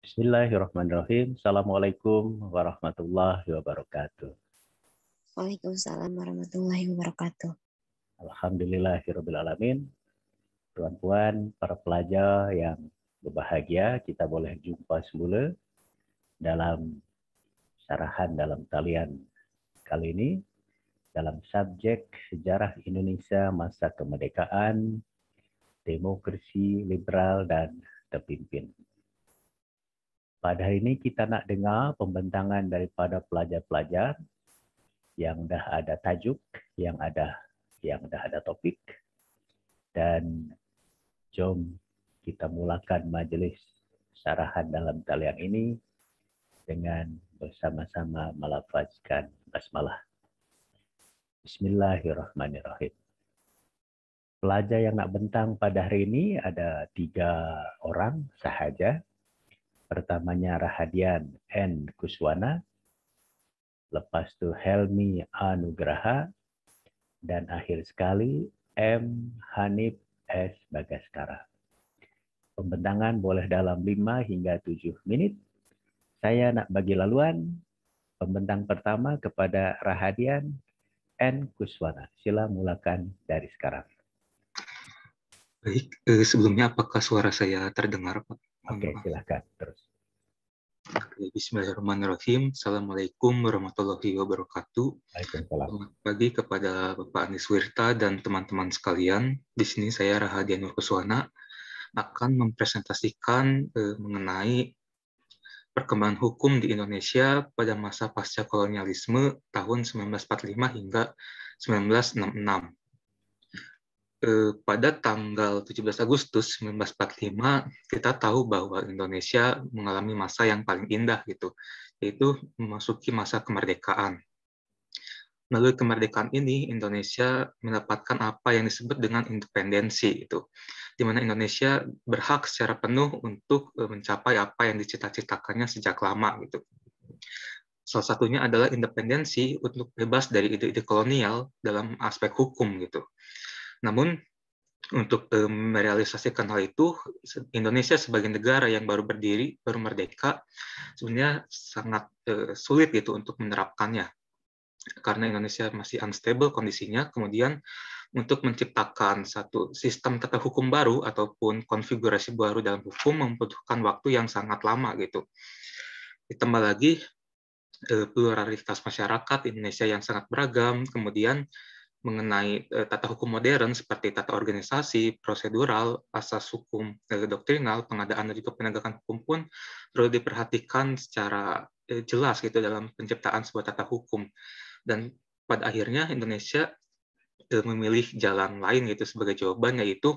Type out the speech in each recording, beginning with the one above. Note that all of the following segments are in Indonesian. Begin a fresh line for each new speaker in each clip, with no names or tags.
Bismillahirrahmanirrahim. Assalamualaikum warahmatullahi wabarakatuh.
Waalaikumsalam warahmatullahi wabarakatuh.
Alhamdulillahirabbil alamin. Tuan-tuan, para pelajar yang berbahagia, kita boleh jumpa semula dalam syarahan dalam talian kali ini dalam subjek Sejarah Indonesia Masa Kemerdekaan, Demokrasi Liberal dan Terpimpin. Pada hari ini kita nak dengar pembentangan daripada pelajar-pelajar yang dah ada tajuk, yang dah ada topik, dan jom kita mulakan majlis syarahan dalam talian ini dengan bersama-sama melafazkan basmalah. Bismillahirrahmanirrahim. Pelajar yang nak bentang pada hari ini ada 3 orang sahaja. Pertamanya Rahadian N. Kuswana, lepas tu Helmi A. Nugraha, dan akhir sekali M. Hanif S. Bagaskara. Pembentangan boleh dalam 5 hingga 7 minit. Saya nak bagi laluan pembentang pertama kepada Rahadian N. Kuswana. Sila mulakan dari sekarang.
Baik, sebelumnya apakah suara saya terdengar, Pak?
Oke, silakan terus.
Bismillahirrahmanirrahim. Assalamualaikum warahmatullahi wabarakatuh.
Waalaikumsalam.
Selamat pagi kepada Bapak Anies Wirta dan teman-teman sekalian. Di sini saya Rahadian Kuswana akan mempresentasikan mengenai perkembangan hukum di Indonesia pada masa pasca kolonialisme tahun 1945 hingga 1966. Pada tanggal 17 Agustus 1945, kita tahu bahwa Indonesia mengalami masa yang paling indah, gitu, yaitu memasuki masa kemerdekaan. Melalui kemerdekaan ini, Indonesia mendapatkan apa yang disebut dengan independensi, itu, di mana Indonesia berhak secara penuh untuk mencapai apa yang dicita-citakannya sejak lama, gitu. Salah satunya adalah independensi untuk bebas dari ide-ide kolonial dalam aspek hukum, gitu. Namun, untuk merealisasikan hal itu, Indonesia sebagai negara yang baru berdiri, baru merdeka, sebenarnya sangat sulit gitu untuk menerapkannya. Karena Indonesia masih unstable kondisinya, kemudian untuk menciptakan satu sistem tata hukum baru ataupun konfigurasi baru dalam hukum membutuhkan waktu yang sangat lama, gitu. Ditambah lagi pluralitas masyarakat Indonesia yang sangat beragam, kemudian mengenai tata hukum modern seperti tata organisasi, prosedural, asas hukum doktrinal, pengadaan dan juga penegakan hukum pun perlu diperhatikan secara jelas gitu dalam penciptaan sebuah tata hukum. Dan pada akhirnya Indonesia memilih jalan lain gitu sebagai jawaban, yaitu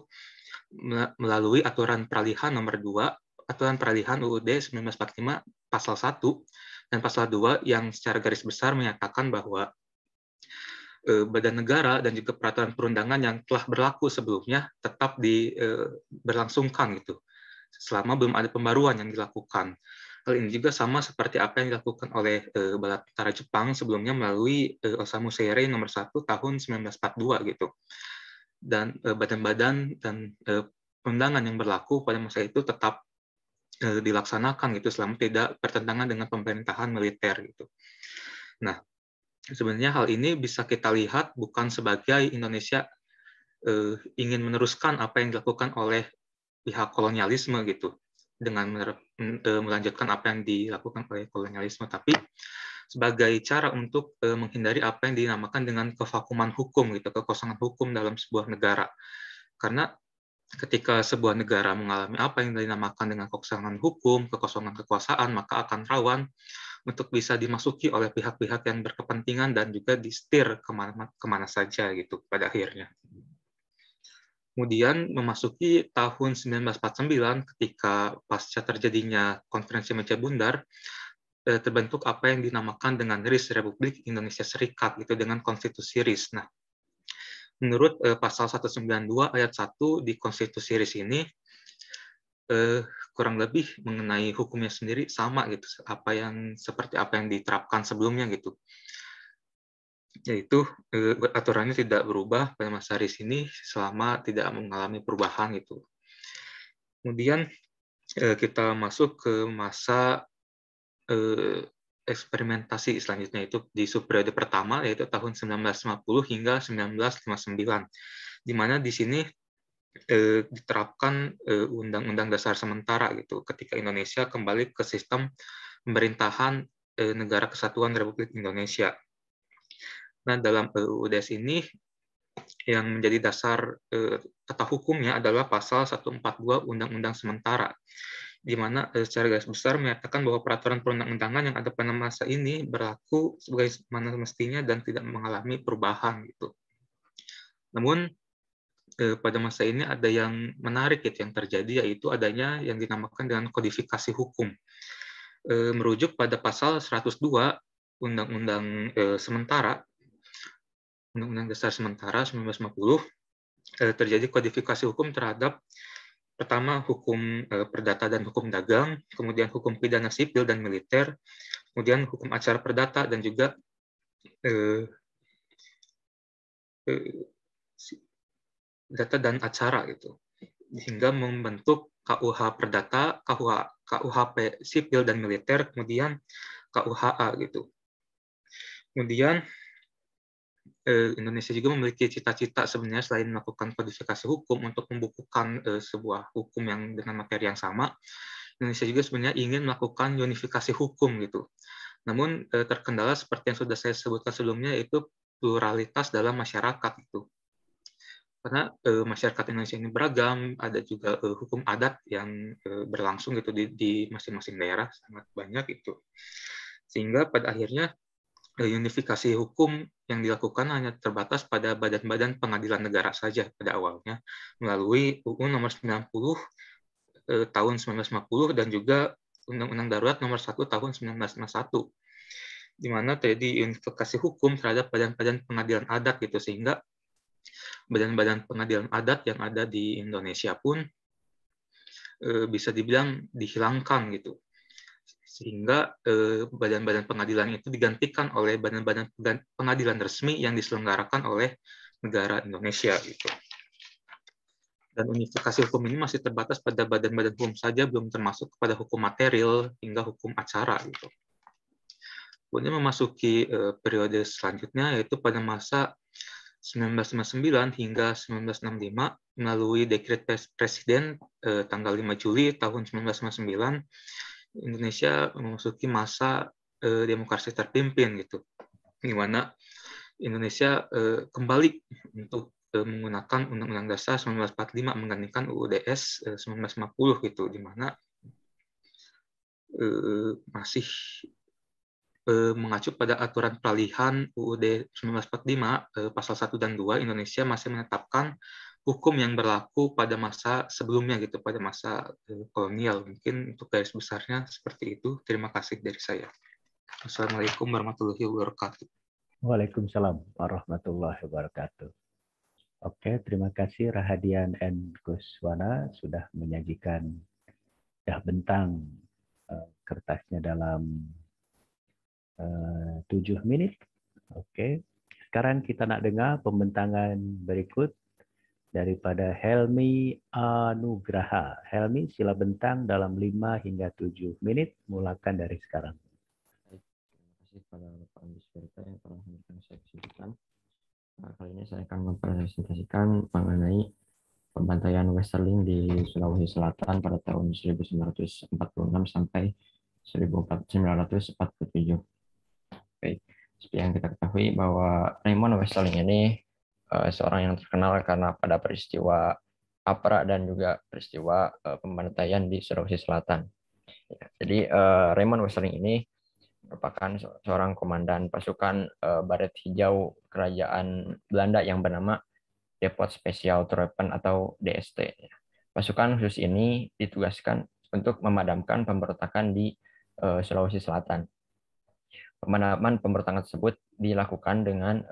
melalui aturan peralihan nomor 2, aturan peralihan UUD 1945 pasal 1 dan pasal 2 yang secara garis besar menyatakan bahwa badan negara dan juga peraturan perundangan yang telah berlaku sebelumnya tetap berlangsungkan gitu selama belum ada pembaruan yang dilakukan. Hal ini juga sama seperti apa yang dilakukan oleh Bala Tentara Jepang sebelumnya melalui Osamu Seirei nomor 1 tahun 1942 gitu. Dan badan-badan dan perundangan yang berlaku pada masa itu tetap dilaksanakan gitu selama tidak bertentangan dengan pemerintahan militer gitu. Nah, sebenarnya hal ini bisa kita lihat bukan sebagai Indonesia ingin meneruskan apa yang dilakukan oleh pihak kolonialisme gitu, dengan melanjutkan apa yang dilakukan oleh kolonialisme, tapi sebagai cara untuk menghindari apa yang dinamakan dengan kevakuman hukum gitu, kekosongan hukum dalam sebuah negara. Karena ketika sebuah negara mengalami apa yang dinamakan dengan kekosongan hukum, kekosongan kekuasaan, maka akan rawan untuk bisa dimasuki oleh pihak-pihak yang berkepentingan dan juga disetir kemana saja gitu pada akhirnya. Kemudian memasuki tahun 1949 ketika pasca terjadinya konferensi Meja Bundar, terbentuk apa yang dinamakan dengan RIS, Republik Indonesia Serikat gitu, dengan konstitusi RIS. Nah, menurut pasal 192 ayat 1 di konstitusi RIS ini, kurang lebih mengenai hukumnya sendiri sama gitu, seperti apa yang diterapkan sebelumnya gitu. Yaitu aturannya tidak berubah pada masa RIS ini selama tidak mengalami perubahan gitu. Kemudian kita masuk ke masa eksperimentasi selanjutnya, itu di subperiode pertama, yaitu tahun 1950 hingga 1959, di mana di sini diterapkan Undang-Undang Dasar sementara gitu, ketika Indonesia kembali ke sistem pemerintahan Negara Kesatuan Republik Indonesia. Nah, dalam UUDS ini yang menjadi dasar tata hukumnya adalah pasal 142 Undang-Undang Sementara, di mana secara garis besar menyatakan bahwa peraturan perundang-undangan yang ada pada masa ini berlaku sebagaimana mestinya dan tidak mengalami perubahan gitu. Namun pada masa ini ada yang menarik gitu yang terjadi, yaitu adanya yang dinamakan dengan kodifikasi hukum. Merujuk pada pasal 102 Undang-Undang Sementara, Undang-Undang Dasar Sementara 1950, terjadi kodifikasi hukum terhadap pertama hukum perdata dan hukum dagang, kemudian hukum pidana sipil dan militer, kemudian hukum acara perdata dan juga data dan acara gitu, hingga membentuk KUH perdata, KUHP sipil dan militer, kemudian KUHA gitu. Kemudian Indonesia juga memiliki cita-cita sebenarnya selain melakukan kodifikasi hukum untuk membukukan sebuah hukum yang dengan materi yang sama. Indonesia juga sebenarnya ingin melakukan unifikasi hukum gitu. Namun terkendala seperti yang sudah saya sebutkan sebelumnya, yaitu pluralitas dalam masyarakat itu. Karena masyarakat Indonesia ini beragam, ada juga hukum adat yang berlangsung gitu di masing-masing daerah, sangat banyak itu. Sehingga pada akhirnya unifikasi hukum yang dilakukan hanya terbatas pada badan-badan pengadilan negara saja pada awalnya, melalui UU nomor 90 tahun 1950 dan juga Undang-Undang Darurat nomor 1 tahun 1951, di mana terjadi unifikasi hukum terhadap badan-badan pengadilan adat gitu, sehingga badan-badan pengadilan adat yang ada di Indonesia pun bisa dibilang dihilangkan gitu, sehingga badan-badan pengadilan itu digantikan oleh badan-badan pengadilan resmi yang diselenggarakan oleh negara Indonesia gitu. Dan unifikasi hukum ini masih terbatas pada badan-badan hukum saja, belum termasuk kepada hukum material hingga hukum acara gitu. Kemudian memasuki periode selanjutnya, yaitu pada masa 1959 hingga 1965, melalui dekret Presiden tanggal 5 Juli tahun 1959, Indonesia memasuki masa demokrasi terpimpin gitu, di mana Indonesia kembali untuk menggunakan Undang-Undang Dasar 1945 menggantikan UUDS 1950 gitu, di mana masih mengacu pada aturan peralihan UUD 1945 pasal 1 dan 2, Indonesia masih menetapkan hukum yang berlaku pada masa sebelumnya gitu, pada masa kolonial. Mungkin untuk garis besarnya seperti itu. Terima kasih dari saya. Assalamualaikum warahmatullahi wabarakatuh.
Waalaikumsalam warahmatullahi wabarakatuh. Oke, terima kasih Rahadian N. Kuswana sudah menyajikan bentang kertasnya dalam 7 menit. Oke, sekarang kita nak dengar pembentangan berikut daripada Helmi Anugraha. Helmi, sila bentang dalam 5 hingga 7 menit, mulakan dari sekarang.
Baik, terima kasih kepada Bapak Andi Spirita yang telah memberikan saya kesempatan. Nah, kali ini saya akan mempresentasikan mengenai pembantaian Westerling di Sulawesi Selatan pada tahun 1946 sampai 1947. Baik, seperti yang kita ketahui bahwa Raymond Westerling ini seorang yang terkenal karena pada peristiwa APRA dan juga peristiwa pembantaian di Sulawesi Selatan. Ya, jadi Raymond Westerling ini merupakan seorang komandan pasukan Baret Hijau Kerajaan Belanda yang bernama Depot Special Troepen atau DST. Pasukan khusus ini ditugaskan untuk memadamkan pemberontakan di Sulawesi Selatan. Pemadaman pemberontakan tersebut dilakukan dengan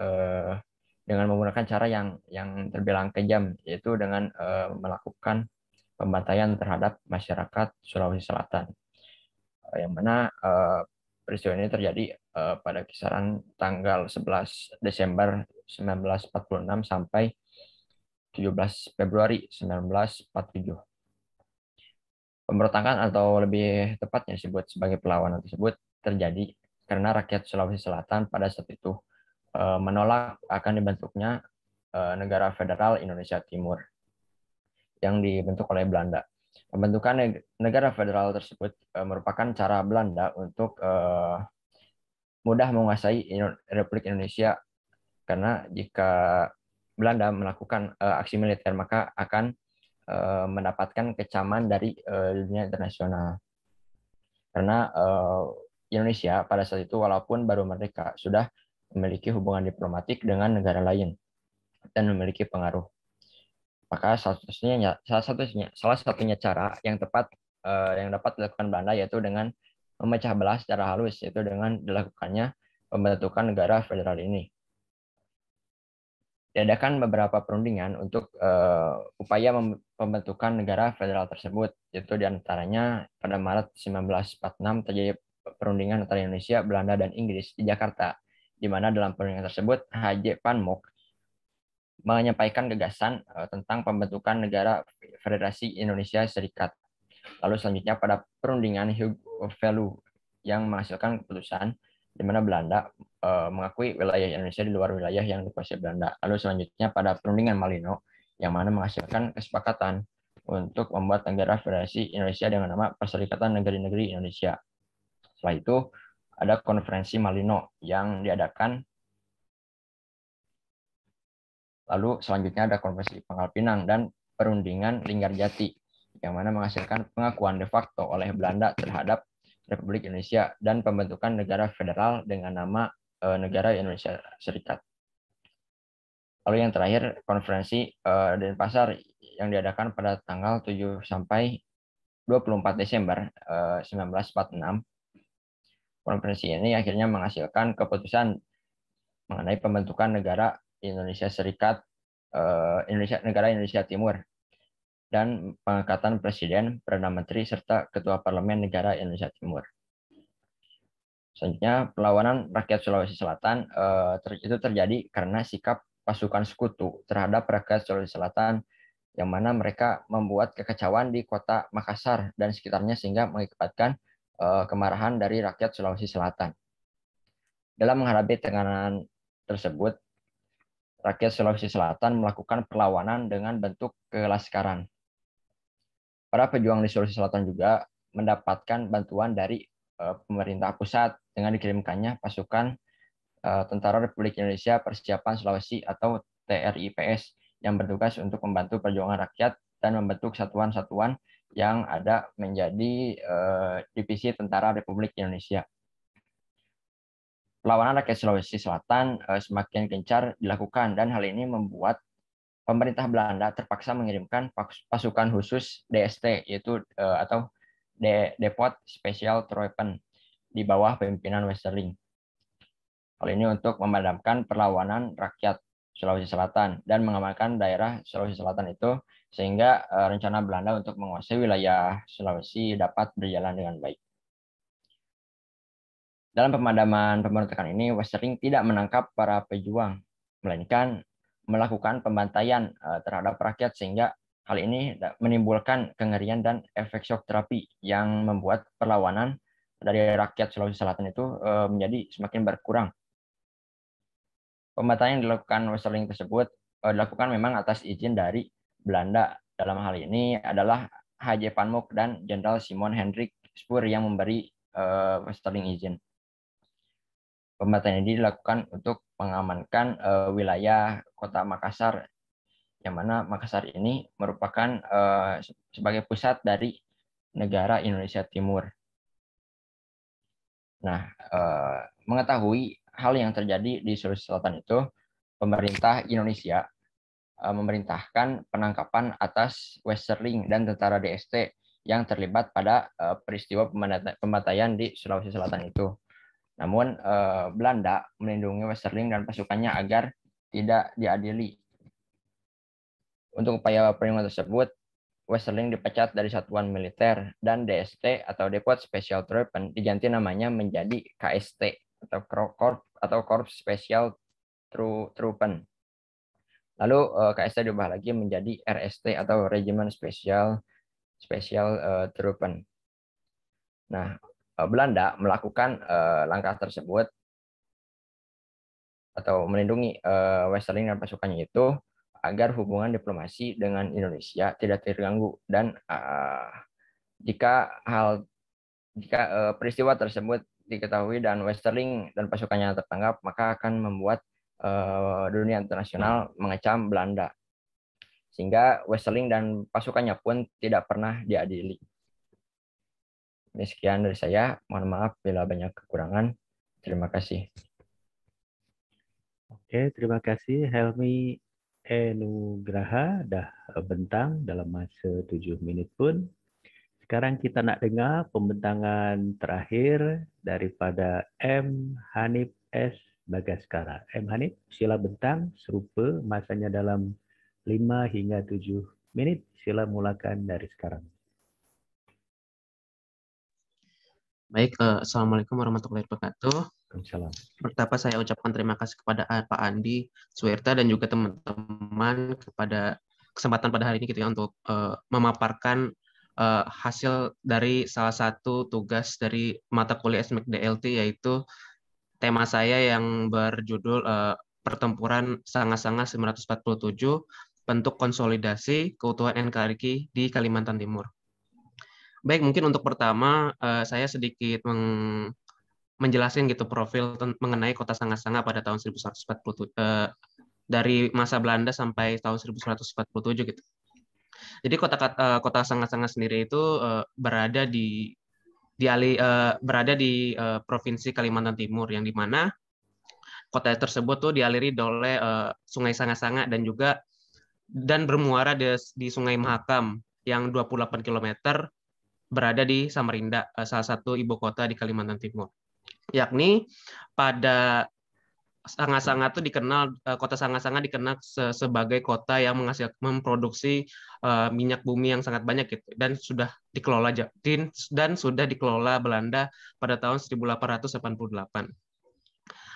menggunakan cara yang terbilang kejam, yaitu dengan melakukan pembantaian terhadap masyarakat Sulawesi Selatan, yang mana peristiwa ini terjadi pada kisaran tanggal 11 Desember 1946 sampai 17 Februari 1947. Pemberontakan atau lebih tepatnya disebut sebagai perlawanan tersebut terjadi karena rakyat Sulawesi Selatan pada saat itu menolak akan dibentuknya negara federal Indonesia Timur yang dibentuk oleh Belanda. Pembentukan negara federal tersebut merupakan cara Belanda untuk mudah menguasai Republik Indonesia, karena jika Belanda melakukan aksi militer maka akan mendapatkan kecaman dari dunia internasional. Karena Indonesia pada saat itu walaupun baru merdeka sudah memiliki hubungan diplomatik dengan negara lain dan memiliki pengaruh. Maka salah satunya cara yang tepat yang dapat dilakukan Belanda yaitu dengan memecah belah secara halus, yaitu dengan dilakukannya pembentukan negara federal ini. Diadakan beberapa perundingan untuk upaya pembentukan negara federal tersebut, yaitu diantaranya pada Maret 1946 terjadi perundingan antara Indonesia, Belanda, dan Inggris di Jakarta, di mana dalam perundingan tersebut H.J. Van Mock menyampaikan gagasan tentang pembentukan negara Federasi Indonesia Serikat. Lalu selanjutnya pada perundingan Hague-Veluwe yang menghasilkan keputusan di mana Belanda mengakui wilayah Indonesia di luar wilayah yang dikuasai Belanda. Lalu selanjutnya pada perundingan Malino yang mana menghasilkan kesepakatan untuk membuat negara Federasi Indonesia dengan nama Perserikatan Negeri-Negeri Indonesia. Setelah itu ada konferensi Malino yang diadakan. Lalu selanjutnya ada konferensi Pangkal Pinang dan perundingan Linggarjati yang mana menghasilkan pengakuan de facto oleh Belanda terhadap Republik Indonesia dan pembentukan negara federal dengan nama Negara Indonesia Serikat. Lalu yang terakhir konferensi Denpasar yang diadakan pada tanggal 7 sampai 24 Desember 1946. Konferensi ini akhirnya menghasilkan keputusan mengenai pembentukan negara Indonesia Serikat, negara Indonesia Timur, dan pengangkatan presiden, perdana menteri, serta ketua parlemen negara Indonesia Timur. Selanjutnya, perlawanan rakyat Sulawesi Selatan itu terjadi karena sikap pasukan sekutu terhadap rakyat Sulawesi Selatan, yang mana mereka membuat kekacauan di kota Makassar dan sekitarnya sehingga mengakibatkan kemarahan dari rakyat Sulawesi Selatan. Dalam menghadapi tekanan tersebut, rakyat Sulawesi Selatan melakukan perlawanan dengan bentuk kelaskaran. Para pejuang di Sulawesi Selatan juga mendapatkan bantuan dari pemerintah pusat dengan dikirimkannya pasukan Tentara Republik Indonesia Persiapan Sulawesi atau TRIPS yang bertugas untuk membantu perjuangan rakyat dan membentuk satuan-satuan yang ada menjadi divisi Tentara Republik Indonesia. Perlawanan rakyat Sulawesi Selatan semakin gencar dilakukan dan hal ini membuat pemerintah Belanda terpaksa mengirimkan pasukan khusus DST yaitu atau Depot Special Troepen di bawah pimpinan Westerling. Hal ini untuk memadamkan perlawanan rakyat Sulawesi Selatan dan mengamankan daerah Sulawesi Selatan itu sehingga rencana Belanda untuk menguasai wilayah Sulawesi dapat berjalan dengan baik. Dalam pemadaman pemberontakan ini, Westerling tidak menangkap para pejuang, melainkan melakukan pembantaian terhadap rakyat sehingga hal ini menimbulkan kengerian dan efek shock terapi yang membuat perlawanan dari rakyat Sulawesi Selatan itu menjadi semakin berkurang. Pembantaian yang dilakukan Westerling tersebut dilakukan memang atas izin dari Belanda. Dalam hal ini adalah H.J. Van Mock dan Jenderal Simon Hendrik Spoor yang memberi Westerling izin. Pembantaian ini dilakukan untuk mengamankan wilayah kota Makassar, yang mana Makassar ini merupakan sebagai pusat dari negara Indonesia Timur. Nah, mengetahui hal yang terjadi di Sulawesi Selatan itu, pemerintah Indonesia memerintahkan penangkapan atas Westerling dan tentara DST yang terlibat pada peristiwa pembantaian di Sulawesi Selatan itu. Namun Belanda melindungi Westerling dan pasukannya agar tidak diadili. Untuk upaya perlindungan tersebut, Westerling dipecat dari satuan militer dan DST atau Depot Special Troepen diganti namanya menjadi KST atau Korps Special Troepen. Lalu KST diubah lagi menjadi RST atau Regiment Special Specialtroepen. Nah, Belanda melakukan langkah tersebut atau melindungi Westerling dan pasukannya itu agar hubungan diplomasi dengan Indonesia tidak terganggu, dan jika peristiwa tersebut diketahui dan Westerling dan pasukannya tertangkap, maka akan membuat dunia internasional mengecam Belanda, sehingga Westerling dan pasukannya pun tidak pernah diadili. Sekian dari saya, mohon maaf bila banyak kekurangan. Terima kasih.
Oke, terima kasih Helmi Enugraha, dah bentang dalam masa 7 menit pun. Sekarang kita nak dengar pembentangan terakhir daripada M. Hanif S. Bagaskara. M. Hanif, sila bentang serupa masanya dalam 5 hingga 7 minit. Sila mulakan dari sekarang.
Baik, Assalamualaikum warahmatullahi wabarakatuh.
Waalaikumsalam.
Pertama saya ucapkan terima kasih kepada Pak Andi Suwerta dan juga teman-teman kepada kesempatan pada hari ini gitu ya untuk memaparkan hasil dari salah satu tugas dari mata kuliah SMEK DLT, yaitu tema saya yang berjudul Pertempuran Sanga-Sanga 947, bentuk konsolidasi keutuhan NKRI di Kalimantan Timur. Baik, mungkin untuk pertama saya sedikit menjelaskan gitu profil mengenai kota Sanga-Sanga pada tahun 1147 dari masa Belanda sampai tahun 1147 gitu. Jadi kota Sanga-Sanga sendiri itu berada di provinsi Kalimantan Timur, yang dimana kota tersebut tuh dialiri oleh Sungai Sanga-Sanga dan bermuara di Sungai Mahakam yang 28 km berada di Samarinda, salah satu ibu kota di Kalimantan Timur. Yakni pada Sanga-Sanga itu kota Sanga-Sanga dikenal sebagai kota yang memproduksi minyak bumi yang sangat banyak gitu, dan sudah dikelola Belanda pada tahun 1888.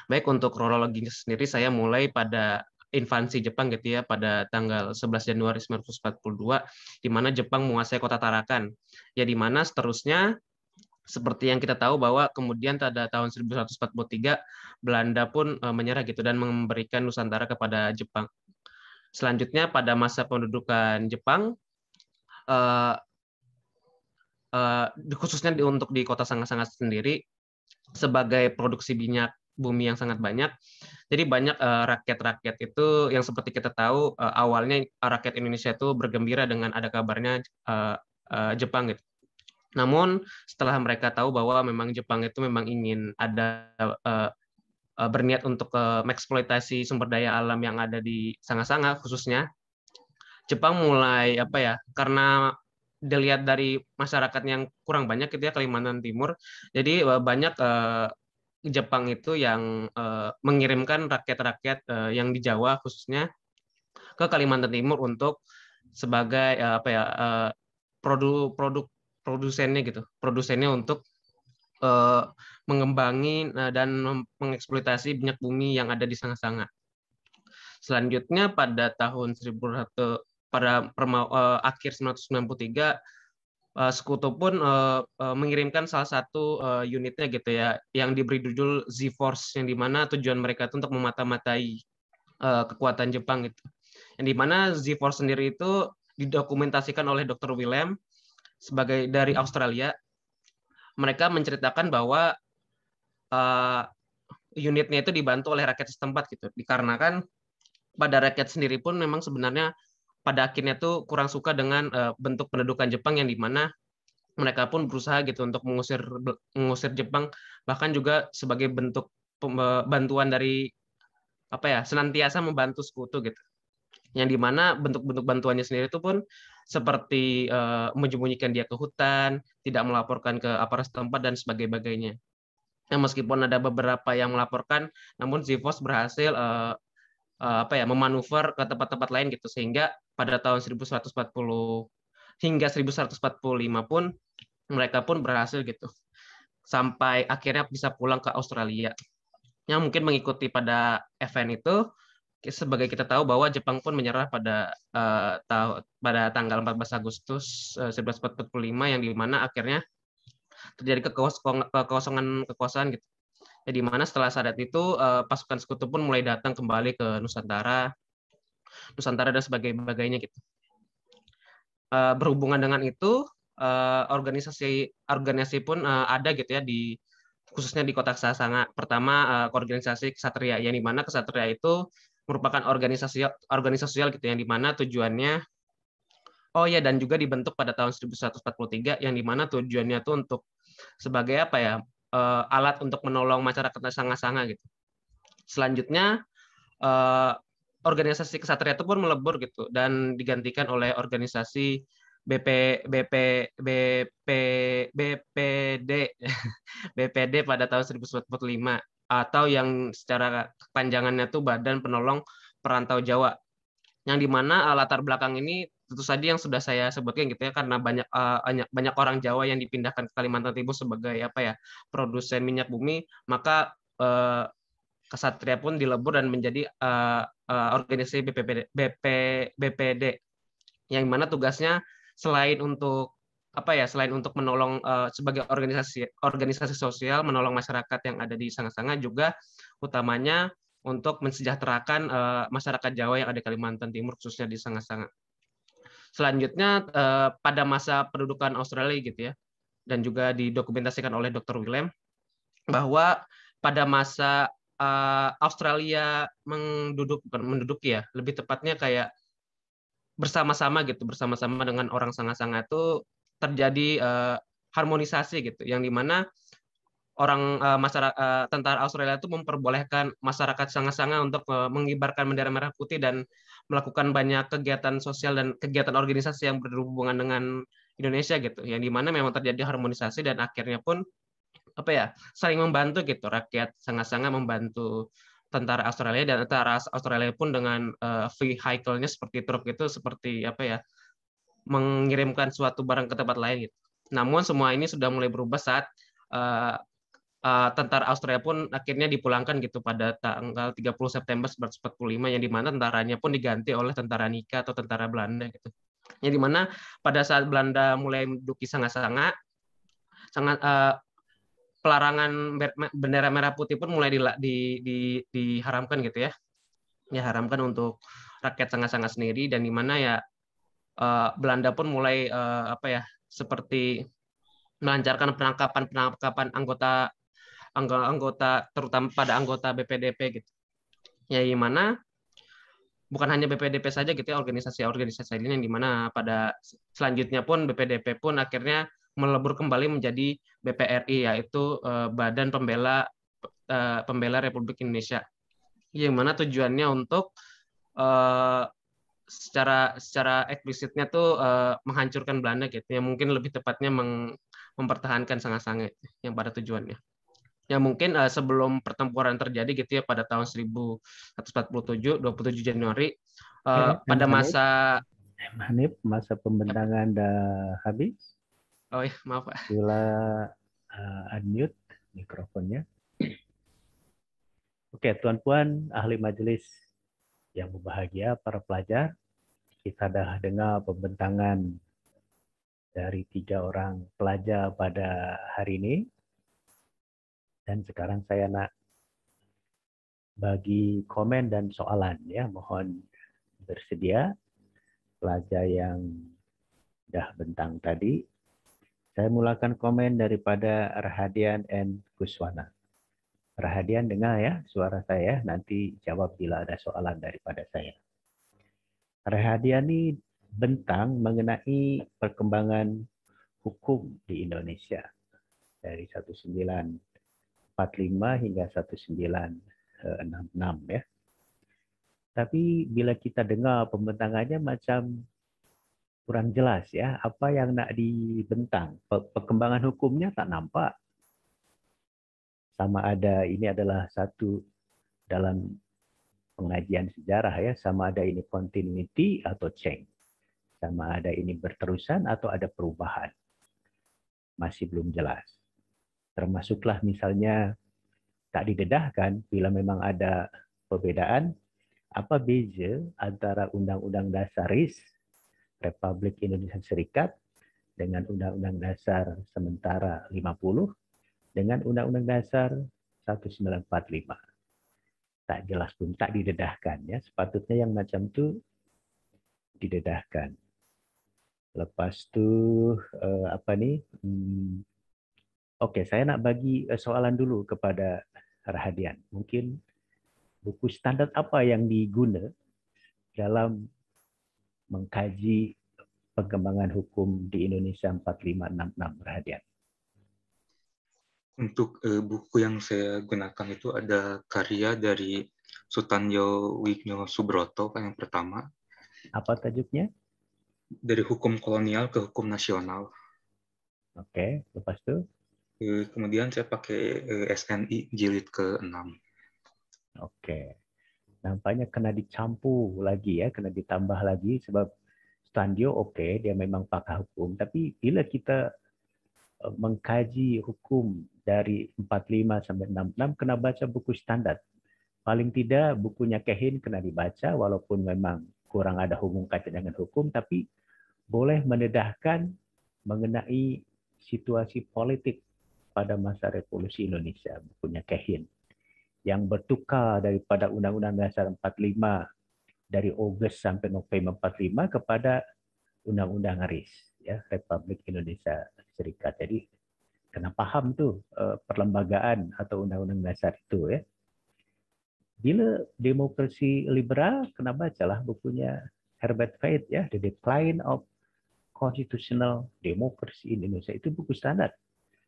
Baik, untuk kronologinya sendiri saya mulai pada invasi Jepang gitu ya pada tanggal 11 Januari 1942, di mana Jepang menguasai kota Tarakan. Ya, di mana seterusnya seperti yang kita tahu bahwa kemudian pada tahun 1143 Belanda pun menyerah gitu dan memberikan Nusantara kepada Jepang. Selanjutnya pada masa pendudukan Jepang, khususnya untuk di kota Sanga-Sanga sendiri, sebagai produksi minyak bumi yang sangat banyak, jadi banyak rakyat-rakyat itu yang seperti kita tahu awalnya rakyat Indonesia itu bergembira dengan ada kabarnya Jepang gitu. Namun setelah mereka tahu bahwa memang Jepang itu memang ingin berniat untuk mengeksploitasi sumber daya alam yang ada di Sanga-Sanga khususnya, Jepang mulai karena dilihat dari masyarakat yang kurang banyak gitu ya Kalimantan Timur, jadi banyak Jepang itu yang mengirimkan rakyat-rakyat yang di Jawa khususnya ke Kalimantan Timur untuk sebagai produsennya untuk mengembangi dan mengeksploitasi minyak bumi yang ada di Sanga-Sanga. Selanjutnya pada tahun akhir 1993 Sekutu pun mengirimkan salah satu unitnya gitu ya yang diberi judul Z-Force, yang dimana tujuan mereka itu untuk memata-matai kekuatan Jepang gitu. Yang dimana Z-Force sendiri itu didokumentasikan oleh Dr. Willem sebagai dari Australia. Mereka menceritakan bahwa unitnya itu dibantu oleh rakyat setempat gitu, dikarenakan pada rakyat sendiri pun memang sebenarnya pada akhirnya tuh kurang suka dengan bentuk pendudukan Jepang, yang dimana mereka pun berusaha gitu untuk mengusir Jepang, bahkan juga sebagai bentuk bantuan dari senantiasa membantu sekutu gitu. Yang dimana bentuk-bentuk bantuannya sendiri itu pun seperti menyembunyikan dia ke hutan, tidak melaporkan ke aparat setempat dan sebagainya. Nah, meskipun ada beberapa yang melaporkan, namun Z-Force berhasil memanuver ke tempat-tempat lain gitu, sehingga pada tahun 1140 hingga 1145 pun mereka pun berhasil gitu sampai akhirnya bisa pulang ke Australia. Yang mungkin mengikuti pada event itu sebagai kita tahu bahwa Jepang pun menyerah pada tanggal 14 Agustus 1945 yang dimana akhirnya terjadi kekosongan kekuasaan gitu. Ya, di mana setelah saat itu pasukan sekutu pun mulai datang kembali ke Nusantara dan sebagainya gitu. Berhubungan dengan itu organisasi pun ada gitu ya khususnya di Kota Sasanga. Pertama organisasi Ksatria, yang di mana Ksatria itu merupakan organisasi sosial gitu, yang di mana tujuannya dan juga dibentuk pada tahun 1143 yang di mana tujuannya tuh untuk sebagai apa ya, alat untuk menolong masyarakat Sanga-Sanga gitu. Selanjutnya organisasi Ksatria itu pun melebur gitu dan digantikan oleh organisasi BPD pada tahun 1945 atau yang secara kepanjangannya tuh Badan Penolong Perantau Jawa, yang dimana latar belakang ini tentu saja yang sudah saya sebutkan gitu ya, karena banyak orang Jawa yang dipindahkan ke Kalimantan Timur sebagai apa ya, produsen minyak bumi, maka Ksatria pun dilebur dan menjadi organisasi BPD yang mana tugasnya selain untuk menolong sebagai organisasi sosial menolong masyarakat yang ada di Sanga-Sanga, juga utamanya untuk mensejahterakan masyarakat Jawa yang ada di Kalimantan Timur khususnya di Sanga-Sanga. Selanjutnya pada masa pendudukan Australia gitu ya, dan juga didokumentasikan oleh Dr. Willem bahwa pada masa Australia menduduki ya, lebih tepatnya kayak bersama-sama dengan orang Sanga-Sanga itu terjadi harmonisasi gitu, yang dimana tentara Australia itu memperbolehkan masyarakat Sanga-Sanga untuk mengibarkan bendera merah putih dan melakukan banyak kegiatan sosial dan kegiatan organisasi yang berhubungan dengan Indonesia gitu, yang dimana memang terjadi harmonisasi dan akhirnya pun saling membantu gitu, rakyat Sanga-Sanga membantu tentara Australia, dan tentara Australia pun dengan vehicle-nya seperti truk itu seperti mengirimkan suatu barang ke tempat lain gitu. Namun semua ini sudah mulai berubah saat tentara Australia pun akhirnya dipulangkan gitu pada tanggal 30 September 1945, yang dimana tentaranya pun diganti oleh tentara Nika atau tentara Belanda gitu. Yang dimana pada saat Belanda mulai menduduki Sanga-Sanga, pelarangan bendera merah putih pun mulai diharamkan gitu ya. Diharamkan untuk rakyat Sanga-Sanga sendiri, dan di mana ya Belanda pun mulai seperti melancarkan penangkapan anggota terutama pada anggota BPDP gitu. Ya, di mana bukan hanya BPDP saja gitu ya, organisasi-organisasi lain yang di mana pada selanjutnya pun BPDP pun akhirnya melebur kembali menjadi BPRI, yaitu Badan Pembela Republik Indonesia, yang mana tujuannya untuk secara eksplisitnya tuh menghancurkan Belanda gitu, yang mungkin lebih tepatnya mempertahankan Sanga-Sanga yang pada tujuannya. Ya mungkin sebelum pertempuran terjadi gitu ya pada tahun 1147, 27 Januari pada masa
Hanif, masa pembentangan dah habis.
Oh ya, maaf Pak.
Sila unmute mikrofonnya. Oke, Tuan-Puan, ahli majelis yang berbahagia, para pelajar, kita dah dengar pembentangan dari 3 orang pelajar pada hari ini. Dan sekarang saya nak bagi komen dan soalan ya, mohon bersedia pelajar yang dah bentang tadi. Saya mulakan komen daripada Rahadian and Kuswana. Rahadian dengar ya suara saya, nanti jawab bila ada soalan daripada saya. Rahadian ini bentang mengenai perkembangan hukum di Indonesia dari 1945 hingga 1966 ya. Tapi bila kita dengar pembentangannya macam kurang jelas ya, apa yang nak dibentang. Perkembangan hukumnya tak nampak. Sama ada ini adalah satu dalam pengajian sejarah ya, sama ada ini continuity atau change. Sama ada ini berterusan atau ada perubahan. Masih belum jelas. Termasuklah misalnya tak didedahkan bila memang ada perbedaan Apa beza antara Undang-Undang Dasar RIS Republik Indonesia Serikat dengan Undang-Undang Dasar sementara 50 dengan Undang-Undang Dasar 1945? Tak jelas pun, tak didedahkan ya. Sepatutnya yang macam itu didedahkan. Lepas tu apa nih? Oke, saya nak bagi soalan dulu kepada Rahadian. Mungkin buku standar apa yang diguna dalam mengkaji perkembangan hukum di Indonesia 4566, Rahadian?
Untuk buku yang saya gunakan itu ada karya dari Sutanjo Wigno Subroto, yang pertama.
Apa tajuknya?
Dari hukum kolonial ke hukum nasional.
Oke, lepas tu?
Kemudian saya pakai SNI jilid ke-6.
Oke. Nampaknya kena dicampur lagi ya, kena ditambah lagi sebab Sutanjo oke, dia memang pakar hukum, tapi bila kita mengkaji hukum dari 45 sampai 66 kena baca buku standar. Paling tidak bukunya Kehin kena dibaca walaupun memang kurang ada hubung kait dengan hukum, tapi boleh mendedahkan mengenai situasi politik pada masa revolusi Indonesia, bukunya Kehin. Yang bertukar daripada Undang-Undang Dasar 45 dari Ogos sampai November 45 kepada Undang-Undang RIS, ya, Republik Indonesia Serikat. Jadi kena paham tuh perlembagaan atau Undang-Undang Dasar itu ya. Bila demokrasi liberal, kena bacalah bukunya Herbert Faith ya, The Decline of Constitutional Democracy in Indonesia. Itu buku standar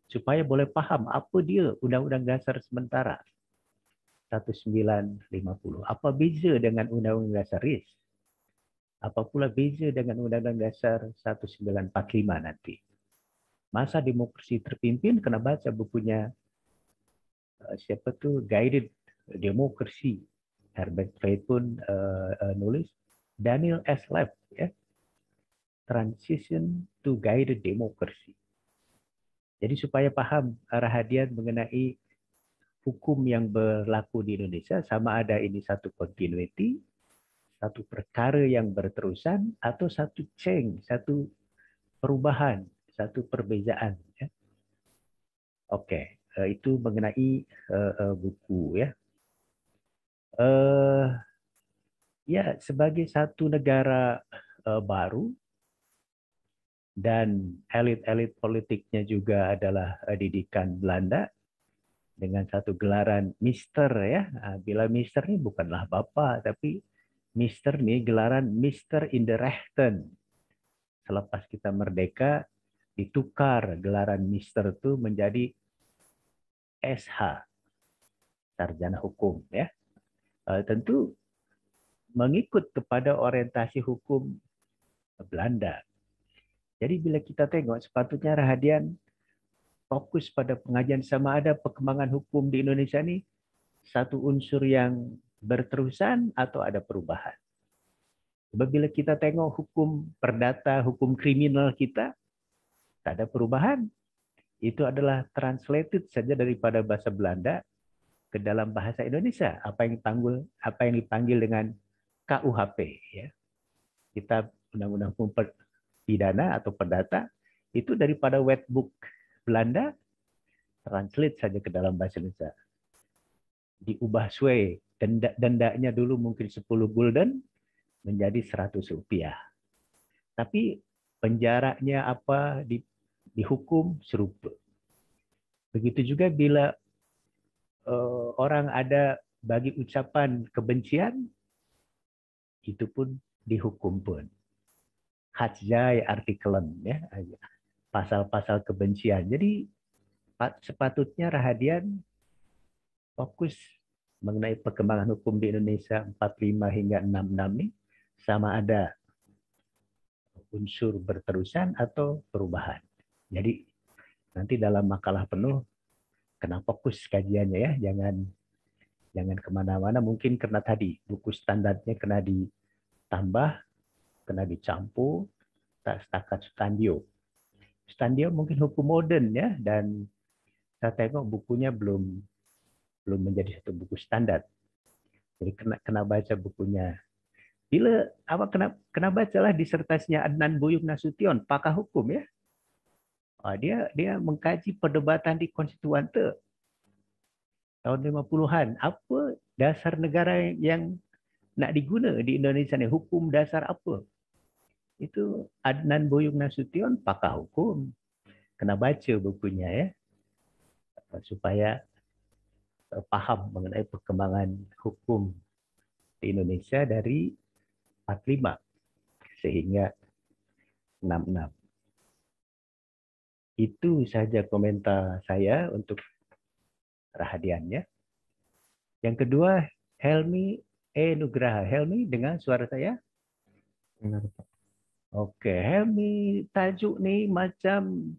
supaya boleh paham apa dia Undang-Undang Dasar sementara 1950. Apa beza dengan Undang-Undang Dasar RIS? Apa pula beza dengan Undang-Undang Dasar 1945 nanti? Masa demokrasi terpimpin, kena baca bukunya siapa tu, Guided Democracy. Herbert Faith pun nulis. Daniel S. Leff, ya, Transition to Guided Democracy. Jadi supaya paham Rahadian mengenai hukum yang berlaku di Indonesia, sama ada ini satu continuity, satu perkara yang berterusan, atau satu change, satu perubahan, satu perbezaan. Ya. Oke, itu mengenai buku ya. Ya, sebagai satu negara baru dan elit-elit politiknya juga adalah didikan Belanda dengan satu gelaran Mister ya. Bila Mister ini bukanlah Bapak, tapi Mister ini gelaran Mister in the Rechten. Selepas kita merdeka, ditukar gelaran Mister itu menjadi SH, sarjana hukum ya. Tentu mengikut kepada orientasi hukum Belanda. Jadi bila kita tengok, sepatutnya Rahadian fokus pada pengajian sama ada perkembangan hukum di Indonesia ini satu unsur yang berterusan atau ada perubahan. Sebab bila kita tengok hukum perdata, hukum kriminal kita, tak ada perubahan. Itu adalah translated saja daripada bahasa Belanda ke dalam bahasa Indonesia. Apa yang dipanggil dengan KUHP, ya. Kitab Undang-Undang Hukum Pidana atau Perdata, itu daripada wet book Belanda, translate saja ke dalam bahasa Indonesia. Diubah suai, dendanya dulu mungkin 10 gulden menjadi 100 rupiah. Tapi penjaranya apa, dihukum serupa. Begitu juga bila orang ada bagi ucapan kebencian, itu pun dihukum pun. Hajjai artikelen, ya, pasal-pasal kebencian. Jadi sepatutnya Rahadian fokus mengenai perkembangan hukum di Indonesia 45 hingga 66 ini sama ada unsur berterusan atau perubahan. Jadi nanti dalam makalah penuh kena fokus kajiannya ya, jangan kemana-mana. Mungkin karena tadi buku standarnya kena ditambah, kena dicampur, tak setakat Sutanjo. Sutanjo mungkin hukum modern ya, dan saya tengok bukunya belum menjadi satu buku standar. Jadi kena baca bukunya. Bila apa kena bacalah disertasinya Adnan Buyung Nasution, pakar hukum ya. Dia mengkaji perdebatan di Konstituante tahun 50-an. Apa dasar negara yang nak diguna di Indonesia ni? Hukum dasar apa? Itu Adnan Buyung Nasution, pakar hukum. Kena baca bukunya ya. Supaya paham mengenai perkembangan hukum di Indonesia dari 45 sehingga 66. Itu saja komentar saya untuk Rahadiannya. Yang kedua, Helmi Nugraha. Helmi, dengar suara saya?
Benar, Pak.
Oke, Helmi, tajuk nih macam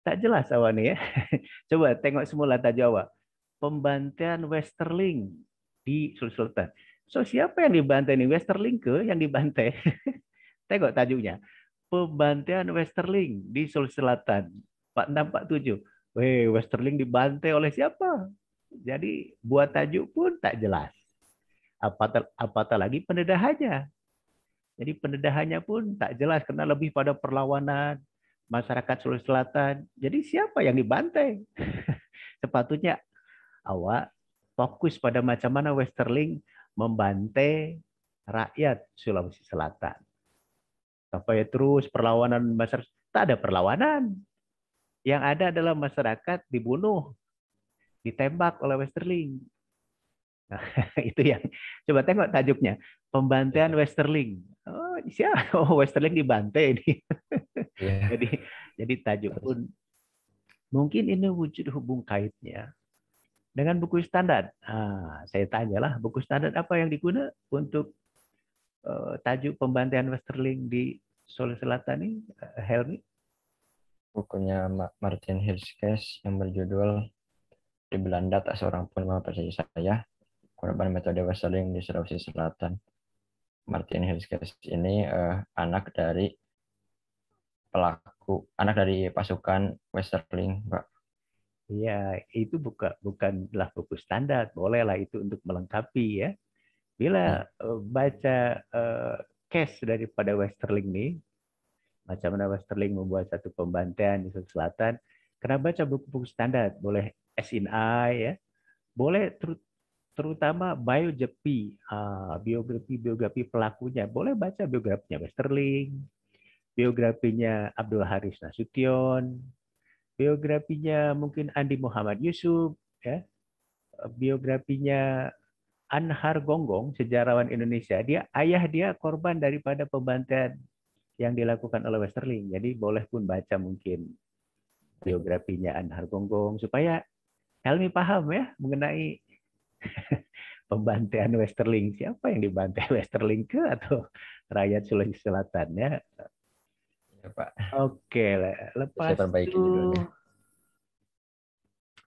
tak jelas awak nih ya. Coba tengok semula tajuk awak. Pembantaian Westerling di Sulawesi Selatan. So, siapa yang dibantai nih? Westerling ke yang dibantai? Tengok tajuknya. Pembantaian Westerling di Sulawesi Selatan. 4647. Weh, Westerling dibantai oleh siapa? Jadi buat tajuk pun tak jelas. Apatah lagi pendedahannya. Jadi pendedahannya pun tak jelas karena lebih pada perlawanan masyarakat Sulawesi Selatan. Jadi siapa yang dibantai? Sepatutnya awak fokus pada macam mana Westerling membantai rakyat Sulawesi Selatan. Sampai terus perlawanan masyarakat, tak ada perlawanan. Yang ada adalah masyarakat dibunuh, ditembak oleh Westerling. Nah, itu yang coba tengok tajuknya, pembantaian Westerling. Oh, siapa? Oh, Westerling dibantai ini.
Iya.
Jadi tajuk pun mungkin ini wujud hubung kaitnya dengan buku standar. Saya tanyalah buku standar apa yang digunakan untuk tajuk pembantaian Westerling di Sulawesi Selatan ini, Helmi?
Bukunya Martin Hirschkes yang berjudul Di Belanda Tak Seorang Pun Mempercayai Saya, Korban Metode Westerling di Sulawesi Selatan. Martin Hirschkes ini anak dari pasukan Westerling, Pak.
Iya, itu bukanlah buku standar. Bolehlah itu untuk melengkapi ya. Bila baca case daripada Westerling nih, macam mana Westerling membuat satu pembantaian di Sulawesi Selatan, kena baca buku-buku standar. Boleh SNI ya, boleh terutama biografi, biografi pelakunya. Boleh baca biografinya Westerling, biografinya Abdul Haris Nasution, biografinya mungkin Andi Muhammad Yusuf, ya, biografinya Anhar Gonggong, sejarawan Indonesia. Ayah dia korban daripada pembantaian yang dilakukan oleh Westerling. Jadi boleh pun baca mungkin biografinya Anhar Gonggong supaya Helmi paham ya mengenai pembantaian Westerling. Siapa yang dibantai, Westerling ke atau rakyat Sulawesi Selatan ya?
Ya, Pak.
Oke, lepas
Saya perbaiki
itu
judulnya.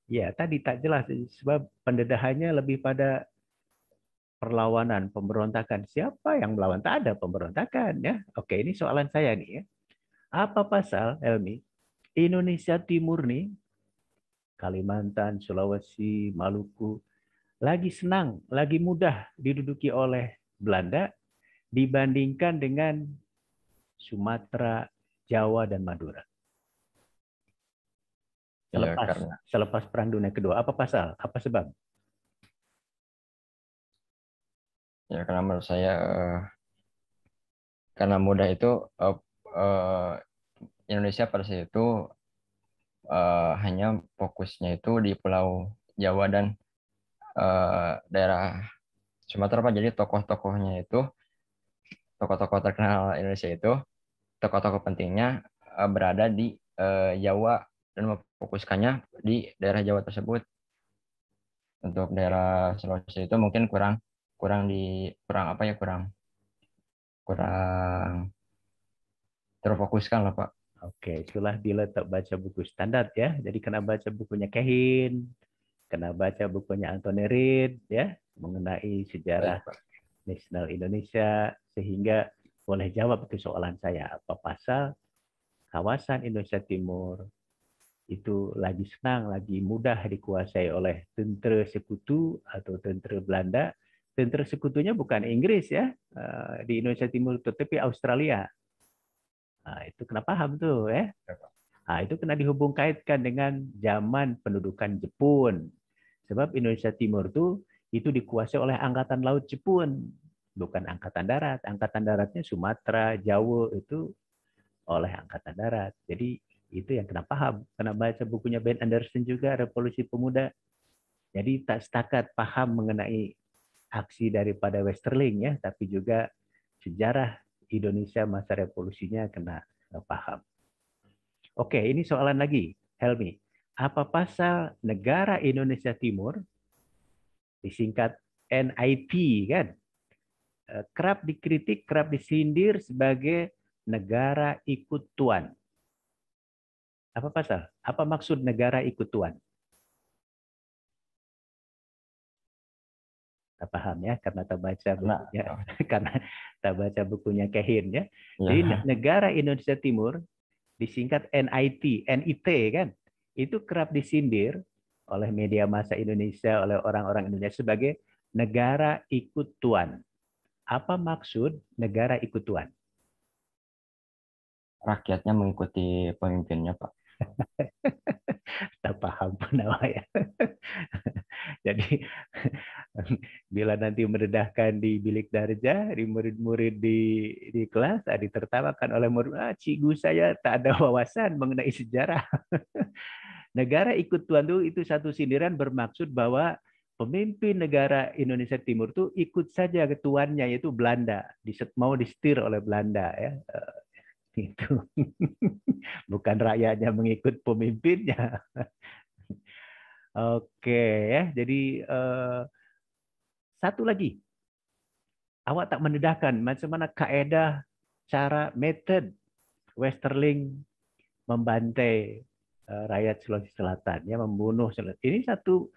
ya tadi tak jelas sebab pendedahannya lebih pada perlawanan, pemberontakan. Siapa yang melawan? Tak ada pemberontakan ya. Oke, ini soalan saya nih ya. Apa pasal, Helmi, Indonesia Timur nih, Kalimantan, Sulawesi, Maluku, lagi senang, lagi mudah diduduki oleh Belanda dibandingkan dengan Sumatera, Jawa, dan Madura. Selepas Perang Dunia Kedua, apa pasal? Apa sebab?
Ya, karena menurut saya karena mudah itu Indonesia pada saat itu hanya fokusnya itu di Pulau Jawa dan daerah Sumatera, Pak. Jadi tokoh-tokohnya itu, tokoh-tokoh terkenal Indonesia itu, tokoh-tokoh pentingnya berada di Jawa dan memfokuskannya di daerah Jawa tersebut. Untuk daerah Sulawesi itu mungkin kurang terfokuskan lah, Pak.
Oke, itulah bila tak baca buku standar ya. Jadi kena baca bukunya Kehin, kena baca bukunya Anthony Reid ya mengenai sejarah nasional Indonesia sehingga boleh jawab itu soalan saya apa pasal kawasan Indonesia Timur itu lagi senang, lagi mudah dikuasai oleh tentara sekutu atau tentara Belanda. Tentara sekutunya bukan Inggris ya, di Indonesia Timur, tetapi Australia. Nah, itu kena paham tuh ya. Nah, itu kena dihubung kaitkan dengan zaman pendudukan Jepun. Sebab Indonesia Timur tuh itu dikuasai oleh Angkatan Laut Jepun, bukan Angkatan Darat. Angkatan Daratnya Sumatera, Jawa itu oleh Angkatan Darat. Jadi itu yang kena paham. Kena baca bukunya Ben Anderson juga, Revolusi Pemuda. Jadi tak setakat paham mengenai aksi daripada Westerling ya, tapi juga sejarah Indonesia masa revolusinya kena paham. Oke, ini soalan lagi, Helmi. Apa pasal negara Indonesia Timur, disingkat NIT kan, kerap dikritik, kerap disindir sebagai negara ikut tuan? Apa pasal? Apa maksud negara ikut tuan? Tak paham ya, karena tak baca bukunya, karena tak baca bukunya Kehin ya. Jadi negara Indonesia Timur disingkat NIT, NIT kan, itu kerap disindir oleh media massa Indonesia, oleh orang-orang Indonesia sebagai negara ikut tuan. Apa maksud negara ikut tuan?
Rakyatnya mengikuti pemimpinnya, Pak.
Tak paham pun ya. Jadi bila nanti mendedahkan di bilik darjah, di murid-murid di kelas, ditertawakan oleh murid, cikgu saya tak ada wawasan mengenai sejarah. Negara ikut tuan itu satu sindiran bermaksud bahwa pemimpin negara Indonesia Timur tuh ikut saja ketuannya, yaitu Belanda, mau disetir oleh Belanda ya. Itu bukan rakyatnya mengikut pemimpinnya. Oke ya, jadi satu lagi, awak tak mendedahkan macam mana kaedah, cara, metode Westerling membantai rakyat Sulawesi Selatan, ya, membunuh. Ini satu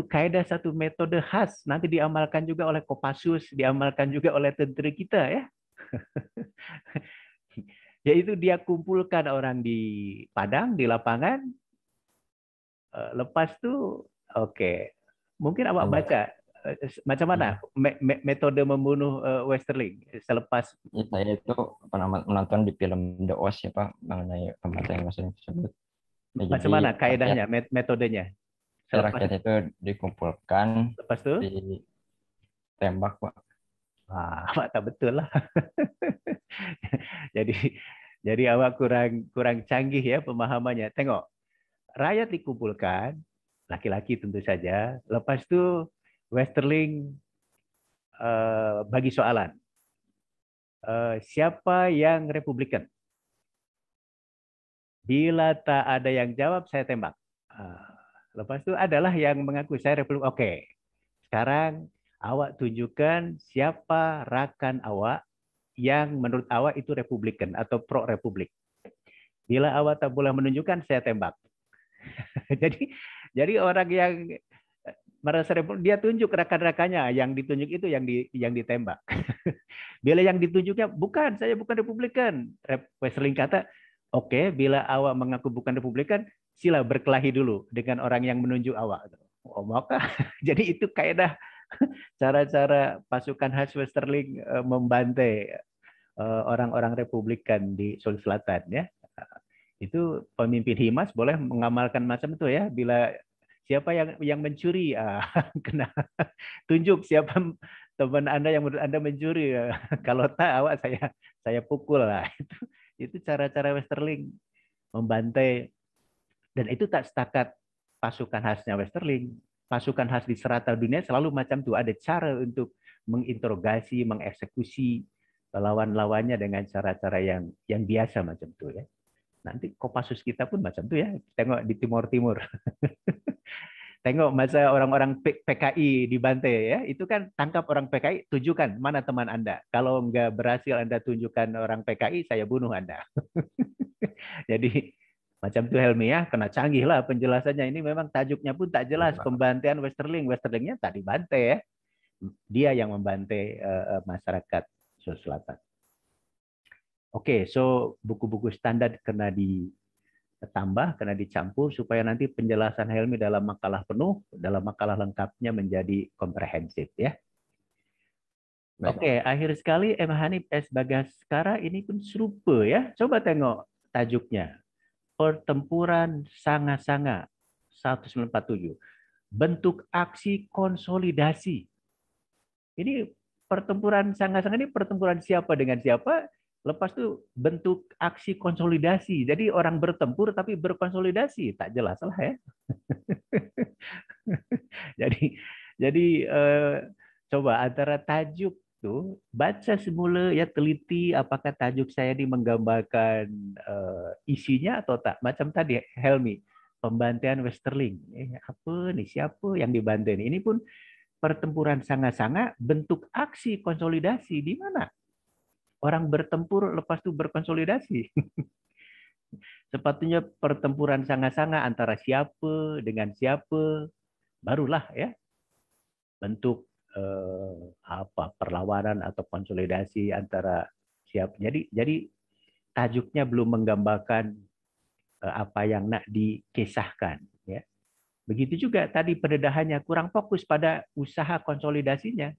kaedah, satu metode khas, nanti diamalkan juga oleh Kopassus, diamalkan juga oleh tentara kita ya. Yaitu dia kumpulkan orang di Padang, di lapangan. Lepas itu, oke, mungkin awak baca macam mana metode membunuh Westerling selepas.
Saya itu pernah menonton di film The Oz ya Pak, mengenai pembantaian Westerling tersebut. Ya,
macam mana kaedahnya, metodenya?
Rakyat itu dikumpulkan,
lepas itu
ditembak Pak.
Awak tak betul lah. jadi awak kurang canggih ya pemahamannya. Tengok, rakyat dikumpulkan, laki-laki tentu saja. Lepas itu Westerling bagi soalan. Siapa yang Republikan? Bila tak ada yang jawab, saya tembak. Lepas itu adalah yang mengaku saya Republik. Oke, sekarang awak tunjukkan siapa rakan awak yang menurut awak itu Republikan atau pro-Republik. Bila awak tak boleh menunjukkan, saya tembak. jadi orang yang merasa Republik, dia tunjuk rakan-rakannya, yang ditunjuk itu yang ditembak. Bila yang ditunjuknya, bukan, saya bukan Republikan. Westerling kata, oke, bila awak mengaku bukan Republikan, sila berkelahi dulu dengan orang yang menunjuk awak. Oh, maka jadi itu kaedah cara-cara pasukan khas Westerling membantai orang-orang Republikan di Sulawesi Selatan ya. Itu pemimpin Himas boleh mengamalkan macam itu ya. Bila siapa yang mencuri, kena tunjuk siapa teman Anda yang menurut Anda mencuri. Kalau tak, awak saya pukul lah. Itu cara-cara Westerling membantai. Dan itu tak setakat pasukan khasnya Westerling. Pasukan khas di serata dunia selalu macam itu. Ada cara untuk menginterogasi, mengeksekusi lawan-lawannya dengan cara-cara yang biasa macam itu ya. Nanti Kopassus kita pun macam itu ya. Tengok di Timur Timur. Tengok masa orang-orang PKI dibantai ya, itu kan tangkap orang PKI, tunjukkan mana teman Anda. Kalau nggak berhasil Anda tunjukkan orang PKI, saya bunuh Anda. Jadi macam itu Helmi ya, kena canggih lah penjelasannya. Ini memang tajuknya pun tak jelas, pembantaian Westerling. Westerlingnya tak dibantai ya. Dia yang membantai masyarakat Sulawesi Selatan. Oke, so buku-buku standar kena tambah karena dicampur supaya nanti penjelasan Helmi dalam makalah penuh, dalam makalah lengkapnya menjadi komprehensif ya.
Baik.
Oke, akhir sekali M. Hanif S. Bagaskara ini pun serupa ya. Coba tengok tajuknya. Pertempuran Sanga-Sanga 1947. Bentuk aksi konsolidasi. Ini pertempuran Sanga-Sanga ini pertempuran siapa dengan siapa? Lepas itu bentuk aksi konsolidasi. Jadi orang bertempur tapi berkonsolidasi. Tak jelas lah ya. jadi coba antara tajuk tuh baca semula ya, teliti apakah tajuk saya ini menggambarkan isinya atau tak. Macam tadi Helmi, pembantaian Westerling. Apa nih, siapa yang dibantai? Ini pun pertempuran Sanga-Sanga bentuk aksi konsolidasi. Di mana orang bertempur lepas itu berkonsolidasi. Sepatutnya pertempuran Sanga-Sanga antara siapa dengan siapa, barulah ya bentuk perlawanan atau konsolidasi antara siapa. Jadi tajuknya belum menggambarkan apa yang nak dikisahkan ya. Begitu juga tadi pendedahannya kurang fokus pada usaha konsolidasinya.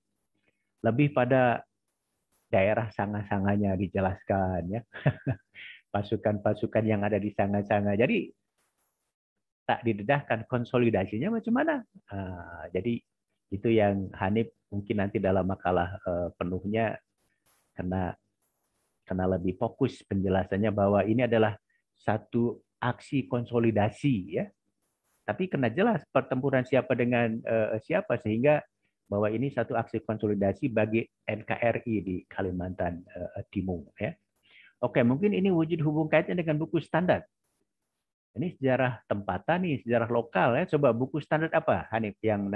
Lebih pada daerah Sanga-Sanganya dijelaskan ya. Pasukan-pasukan yang ada di Sanga-Sanga. Jadi tak didedahkan konsolidasinya macam mana. Jadi itu yang Hanif mungkin nanti dalam makalah penuhnya karena lebih fokus penjelasannya bahwa ini adalah satu aksi konsolidasi ya. Tapi kena jelas pertempuran siapa dengan siapa sehingga bahwa ini satu aksi konsolidasi bagi NKRI di Kalimantan Timur ya. Oke, mungkin ini wujud hubung kaitnya dengan buku standar. Ini sejarah tempatan nih, sejarah lokal ya. Coba buku standar apa Hanif yang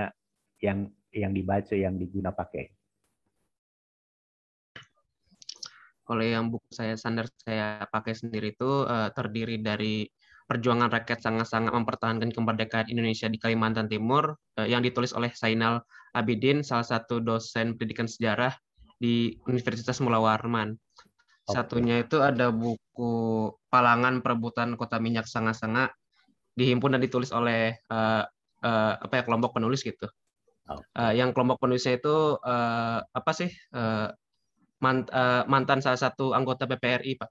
dibaca, yang diguna pakai?
Kalau yang buku saya standar saya pakai sendiri itu terdiri dari Perjuangan Rakyat Sanga-Sanga Mempertahankan Kemerdekaan Indonesia di Kalimantan Timur yang ditulis oleh Zainal Abidin, salah satu dosen pendidikan sejarah di Universitas Mula Warman. Satunya itu ada buku Palangan Perebutan Kota Minyak Sanga-Sanga, dihimpun dan ditulis oleh kelompok penulis gitu. Yang kelompok penulisnya itu mantan salah satu anggota PPRI, Pak.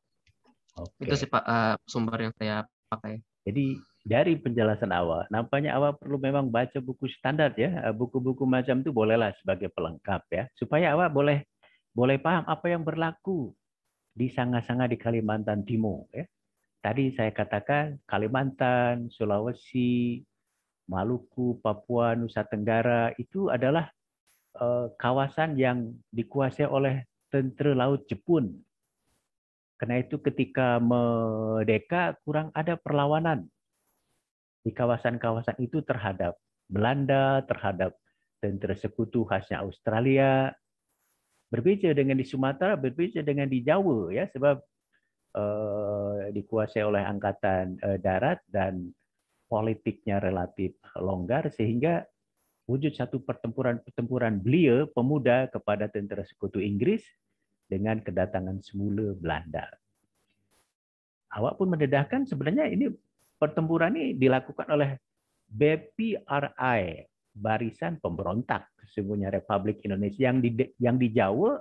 Itu sih Pak sumber yang saya pakai.
Jadi dari penjelasan awal, nampaknya awal perlu memang baca buku standar ya. Buku-buku macam itu bolehlah sebagai pelengkap ya, supaya awak boleh paham apa yang berlaku di Sanga-Sanga di Kalimantan Timur ya. Tadi saya katakan Kalimantan, Sulawesi, Maluku, Papua, Nusa Tenggara itu adalah kawasan yang dikuasai oleh tentara laut Jepun. Karena itu ketika merdeka kurang ada perlawanan di kawasan-kawasan itu terhadap Belanda, terhadap tentara sekutu khasnya Australia. Berbeda dengan di Sumatera, berbeda dengan di Jawa ya, sebab dikuasai oleh angkatan darat dan politiknya relatif longgar sehingga wujud satu pertempuran belia pemuda kepada tentara sekutu Inggris dengan kedatangan semula Belanda. Awak pun mendedahkan sebenarnya ini pertempuran ini dilakukan oleh BPRI, Barisan Pemberontak sesungguhnya Republik Indonesia, yang di Jawa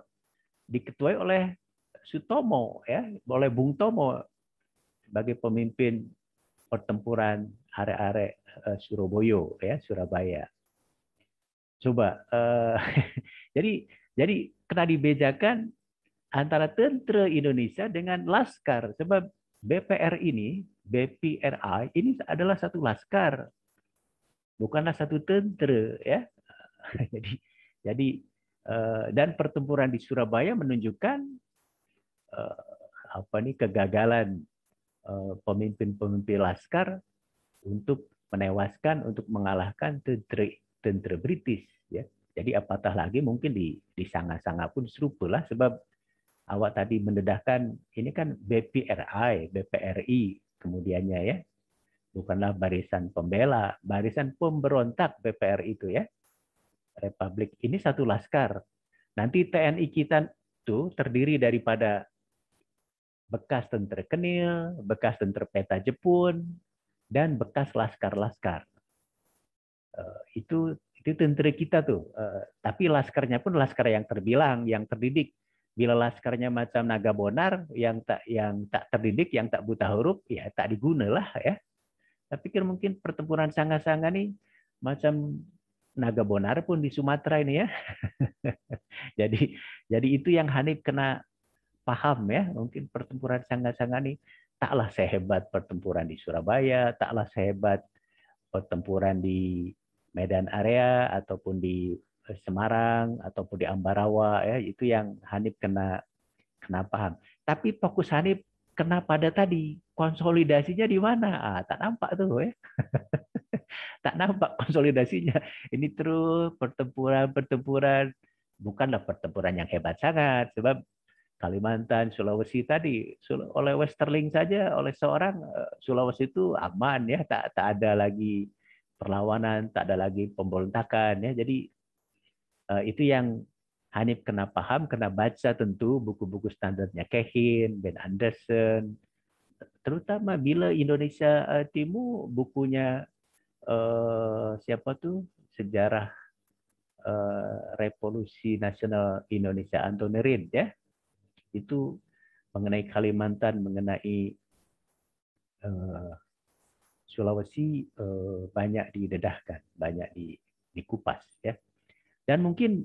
diketuai oleh Sutomo ya, oleh Bung Tomo sebagai pemimpin pertempuran arek-arek Surabaya. Coba jadi kena dibedakan antara tentara Indonesia dengan laskar, sebab BPRI ini adalah satu laskar, bukanlah satu tentara ya. Jadi dan pertempuran di Surabaya menunjukkan kegagalan pemimpin-pemimpin laskar untuk menewaskan, untuk mengalahkan tentara British ya. Jadi apatah lagi mungkin di Sanga-Sanga pun serupalah, sebab awak tadi mendedahkan ini kan BPRI kemudiannya ya, bukanlah barisan pembela, barisan pemberontak BPRI itu ya. Republik ini satu laskar. Nanti TNI kita itu terdiri daripada bekas tentara Kenil, bekas tentara peta Jepun, dan bekas laskar-laskar. Itu tentara kita tuh. Tapi laskarnya pun laskar yang terbilang, yang terdidik. Bila laskarnya macam naga bonar, yang tak terdidik, yang tak buta huruf, ya tak digunalah ya. Saya pikir mungkin pertempuran Sanga-Sanga nih macam naga bonar pun di Sumatera ini ya. Jadi itu yang Hanif kena paham ya. Mungkin pertempuran Sanga-Sanga nih taklah sehebat pertempuran di Surabaya, taklah sehebat pertempuran di Medan Area ataupun di Semarang ataupun di Ambarawa ya. Itu yang Hanif kena paham. Tapi fokus Hanif kena pada tadi konsolidasinya di mana? Tak nampak tuh ya. Tak nampak konsolidasinya. Ini terus pertempuran, bukanlah pertempuran yang hebat sangat, sebab Kalimantan, Sulawesi tadi oleh Westerling saja, oleh seorang Sulawesi itu aman ya, tak ada lagi perlawanan, tak ada lagi pemberontakan ya. Jadi itu yang Hanif kena paham, kena baca tentu buku-buku standarnya Kehin, Ben Anderson, terutama bila Indonesia Timur bukunya siapa tuh sejarah Revolusi Nasional Indonesia Antoni Rin ya, itu mengenai Kalimantan, mengenai Sulawesi banyak didedahkan, banyak dikupas ya. Dan mungkin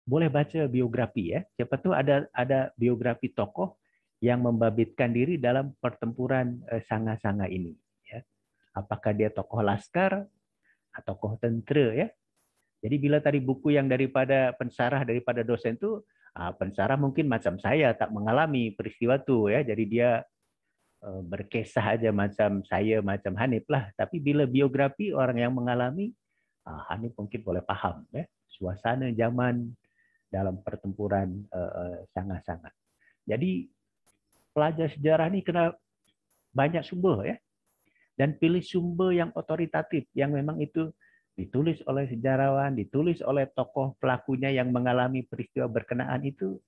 boleh baca biografi ya. Siapa tuh ada biografi tokoh yang membabitkan diri dalam pertempuran Sanga-Sanga ini ya. Apakah dia tokoh laskar atau tokoh tentara ya. Jadi bila tadi buku yang daripada pensarah, daripada dosen itu, pensarah mungkin macam saya tak mengalami peristiwa itu ya. Jadi dia berkisah aja macam saya, macam Hanif lah. Tapi bila biografi orang yang mengalami, Hanif mungkin boleh paham ya suasana zaman dalam pertempuran Sanga-Sanga. Jadi pelajar sejarah ini kena banyak sumber ya. Dan pilih sumber yang otoritatif, yang memang itu ditulis oleh sejarawan, ditulis oleh tokoh pelakunya yang mengalami peristiwa berkenaan, itu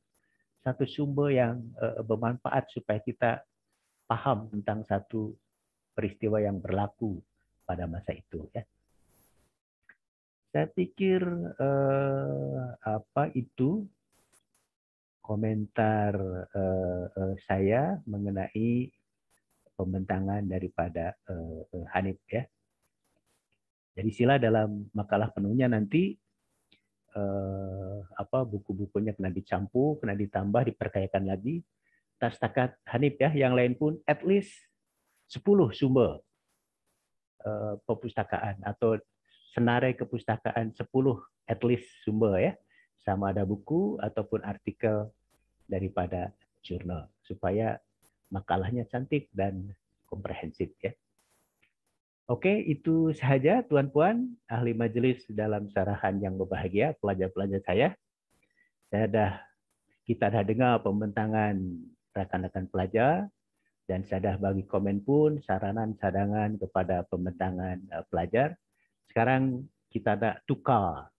satu sumber yang bermanfaat supaya kita paham tentang satu peristiwa yang berlaku pada masa itu ya. Saya pikir apa itu komentar saya mengenai pembentangan daripada Hanif ya. Jadi sila dalam makalah penuhnya nanti buku-bukunya kena dicampur, kena ditambah, diperkayakan lagi. Tak setakat Hanif ya, yang lain pun at least 10 sumber perpustakaan atau senarai kepustakaan 10 at least sumber ya. Sama ada buku ataupun artikel daripada jurnal supaya makalahnya cantik dan komprehensif ya. Oke, itu sahaja Tuan-Puan, ahli majelis dalam sarahan yang berbahagia, pelajar-pelajar saya. Kita dah dengar pembentangan rakan-rakan pelajar, dan saya dah bagi komen pun, saranan, cadangan kepada pembentangan pelajar. Sekarang kita dah tukar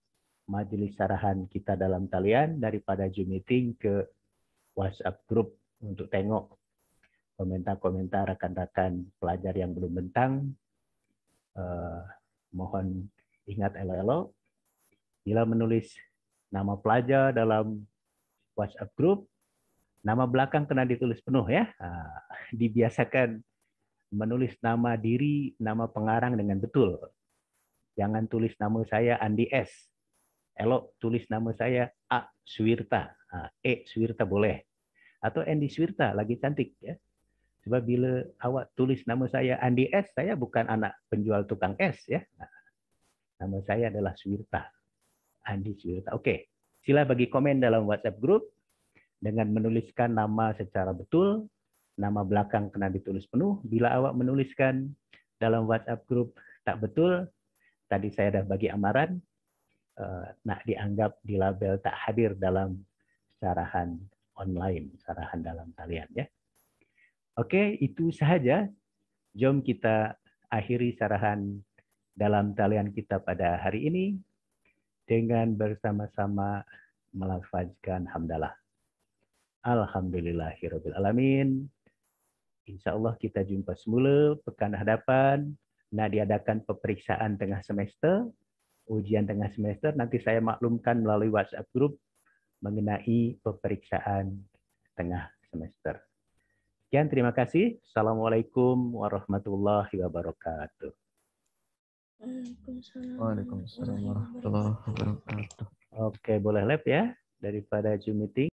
majelis sarahan kita dalam talian daripada Zoom meeting ke WhatsApp group untuk tengok komentar-komentar rakan-rakan pelajar yang belum bentang. Mohon ingat elok-elok bila menulis nama pelajar dalam WhatsApp group, nama belakang kena ditulis penuh ya. Dibiasakan menulis nama diri, nama pengarang dengan betul. Jangan tulis nama saya Andi S. Elok tulis nama saya A. Suwirta. Suwirta boleh. Atau Andi Suwirta, lagi cantik ya. Sebab bila awak tulis nama saya Andi S, saya bukan anak penjual tukang es ya. Nama saya adalah Suwirta. Andi Suwirta. Oke. Sila bagi komen dalam WhatsApp group dengan menuliskan nama secara betul, nama belakang kena ditulis penuh. Bila awak menuliskan dalam WhatsApp group tak betul, tadi saya dah bagi amaran, nak dianggap dilabel tak hadir dalam sarahan online, sarahan dalam talian ya. Oke, itu sahaja. Jom kita akhiri sarahan dalam talian kita pada hari ini dengan bersama-sama melafazkan hamdalah. Alhamdulillahirabbil alamin. Insya Allah kita jumpa semula pekan hadapan. Nah, diadakan peperiksaan tengah semester, ujian tengah semester. Nanti saya maklumkan melalui WhatsApp group mengenai peperiksaan tengah semester. Sekian, terima kasih. Assalamualaikum warahmatullahi wabarakatuh.
Waalaikumsalam warahmatullahi wabarakatuh.
Oke, boleh lab ya daripada Zoom meeting.